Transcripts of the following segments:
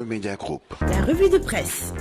Média Group. La revue de presse.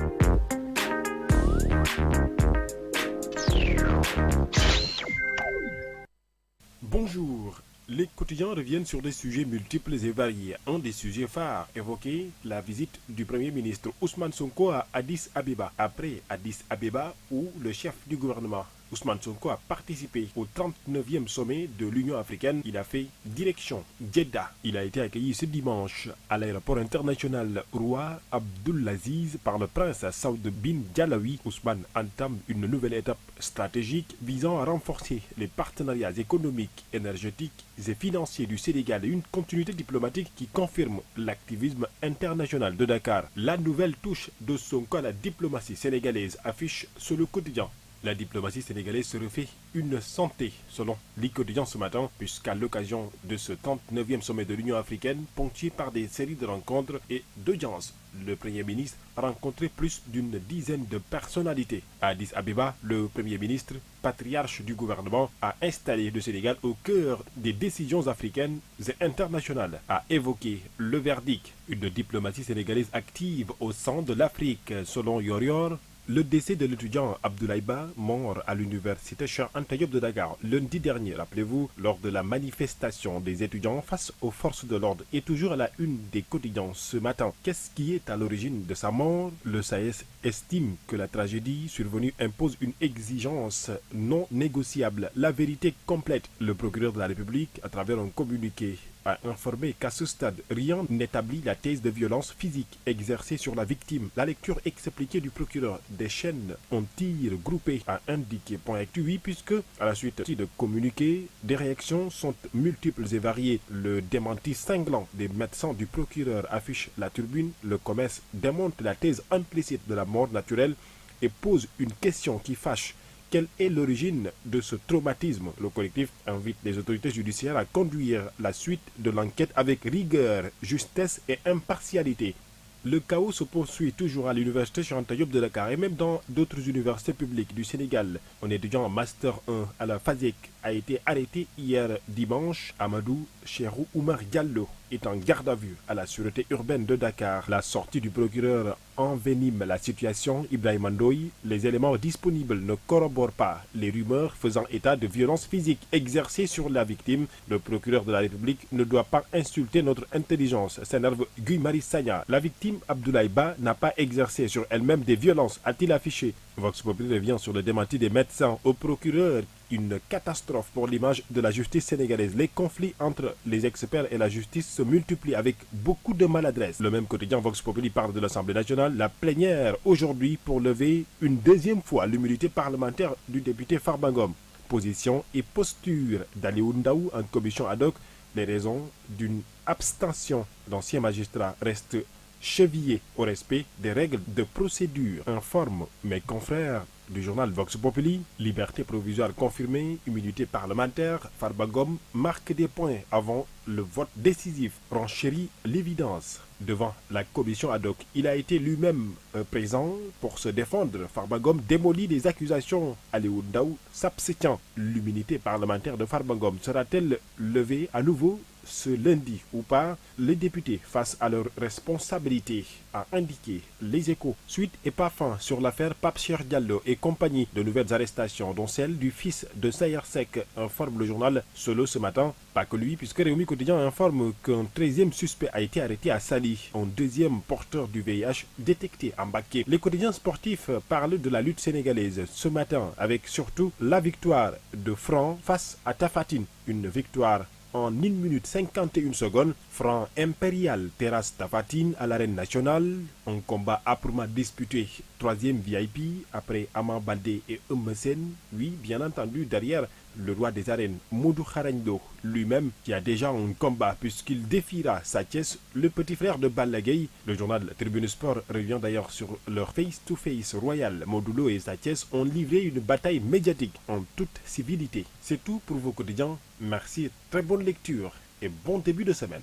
Bonjour. Les quotidiens reviennent sur des sujets multiples et variés. Un des sujets phares évoqués, la visite du Premier ministre Ousmane Sonko à Addis Abeba. Après Addis Abeba, où le chef du gouvernement Ousmane Sonko a participé au 39e sommet de l'Union africaine. Il a fait direction Jeddah. Il a été accueilli ce dimanche à l'aéroport international Roi Abdulaziz par le prince Saoud bin Djalawi. Ousmane entame une nouvelle étape stratégique visant à renforcer les partenariats économiques, énergétiques et financiers du Sénégal et une continuité diplomatique qui confirme l'activisme international de Dakar. La nouvelle touche de Sonko à la diplomatie sénégalaise affiche sur le quotidien. La diplomatie sénégalaise se refait une santé, selon l'I Quotidien ce matin, puisqu'à l'occasion de ce 39e sommet de l'Union africaine, ponctué par des séries de rencontres et d'audiences, le Premier ministre a rencontré plus d'une dizaine de personnalités. À Addis Abeba, le Premier ministre, patriarche du gouvernement, a installé le Sénégal au cœur des décisions africaines et internationales, a évoqué le verdict, une diplomatie sénégalaise active au sein de l'Afrique, selon Yoor. Le décès de l'étudiant Abdoulaye Ba, mort à l'université Cheikh Anta Diop de Dakar lundi dernier, rappelez-vous, lors de la manifestation des étudiants face aux forces de l'ordre, est toujours à la une des quotidiens ce matin. Qu'est-ce qui est à l'origine de sa mort? Le SAES estime que la tragédie survenue impose une exigence non négociable, la vérité complète. Le procureur de la République, à travers un communiqué, a informé qu'à ce stade, rien n'établit la thèse de violence physique exercée sur la victime. La lecture expliquée du procureur des chaînes en tir groupé a indiqué point actu, puisque à la suite de communiqués, des réactions sont multiples et variées. Le démenti cinglant des médecins du procureur affiche la tribune. Le commerce démonte la thèse implicite de la mort naturelle et pose une question qui fâche. Quelle est l'origine de ce traumatisme? Le collectif invite les autorités judiciaires à conduire la suite de l'enquête avec rigueur, justesse et impartialité. Le chaos se poursuit toujours à l'université Cheikh Anta Diop de Dakar et même dans d'autres universités publiques du Sénégal. Un étudiant en Master 1 à la FASEC a été arrêté hier dimanche. Amadou Cherou Oumar Diallo est en garde à vue à la sûreté urbaine de Dakar. La sortie du procureur envenime la situation. Ibrahima Ndoye, les éléments disponibles ne corroborent pas les rumeurs faisant état de violences physiques exercées sur la victime. Le procureur de la République ne doit pas insulter notre intelligence, s'énerve Guy Marius Sagna. La victime Abdoulaye Ba n'a pas exercé sur elle-même des violences, a-t-il affiché. Vox Populi revient sur le démenti des médecins au procureur. Une catastrophe pour l'image de la justice sénégalaise. Les conflits entre les experts et la justice se multiplient avec beaucoup de maladresse. Le même quotidien Vox Populi parle de l'Assemblée nationale. La plénière aujourd'hui pour lever une deuxième fois l'immunité parlementaire du député Farba Ngom. Position et posture d'Aliou Ndao en commission ad hoc. Les raisons d'une abstention d'anciens magistrats restent chevillés au respect des règles de procédure, informe mes confrères du journal Vox Populi. Liberté provisoire confirmée, immunité parlementaire, Farba Ngom marque des points avant le vote décisif, renchérit l'évidence. Devant la commission ad hoc, il a été lui-même présent pour se défendre. Farba Ngom démolit les accusations. Aliou Ndao s'abstient. L'immunité parlementaire de Farba Ngom sera-t-elle levée à nouveau ce lundi ou pas? Les députés, face à leurs responsabilités, a indiqué Les Échos. Suite et pas fin sur l'affaire Pape Cheikh Diallo et compagnie. De nouvelles arrestations, dont celle du fils de Sayer Seck, informe le journal Solo ce matin. Pas que lui, puisque Réumi Quotidien informe qu'un 13e suspect a été arrêté à Sali, un deuxième porteur du VIH détecté à Mbacké. Les quotidiens sportifs parlent de la lutte sénégalaise ce matin, avec surtout la victoire de Franc face à Tapha Tine. Une victoire en 1 minute 51 secondes. Franc impérial terrasse Tapha Tine à l'arène nationale. Un combat âprement disputé. 3e VIP après Ama Baldé et Eumeu Sène. Oui, bien entendu, derrière le roi des arènes, Modou Xaragne Lô, lui-même qui a déjà un combat puisqu'il défiera Sa Thiès, le petit frère de Balla Gaye. Le journal Tribune Sport revient d'ailleurs sur leur face-to-face royal. Modou Lô et Sa Thiès ont livré une bataille médiatique en toute civilité. C'est tout pour vos quotidiens. Merci, très bonne lecture et bon début de semaine.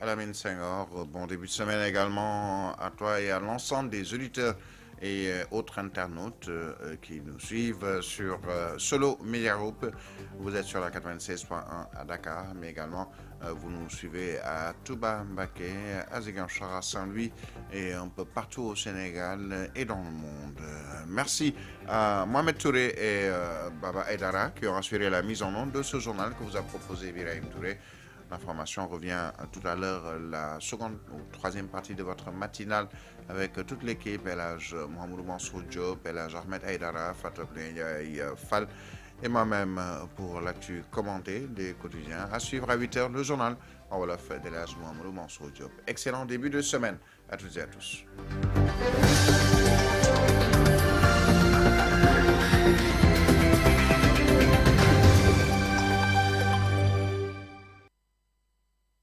Alamine Senghor, bon début de semaine également à toi et à l'ensemble des auditeurs et autres internautes qui nous suivent sur Solo Media Group. Vous êtes sur la 96.1 à Dakar, mais également vous nous suivez à Touba Mbaké, à Ziguinchor, à Saint-Louis et un peu partout au Sénégal et dans le monde. Merci à Mohamed Touré et Baba Aydara qui ont assuré la mise en onde de ce journal que vous a proposé Birahim Touré. L'information revient tout à l'heure, la seconde ou troisième partie de votre matinale avec toute l'équipe, Elhaj Mohamedou Mansour Diop, Elhaj Ahmed Aydara, Fatou Ndiaye Fall et moi-même pour l'actu commentée des quotidiens. À suivre à 8h le journal en Wolof d'Elhaj Mohamedou Mansour Diop. Excellent début de semaine à toutes et à tous.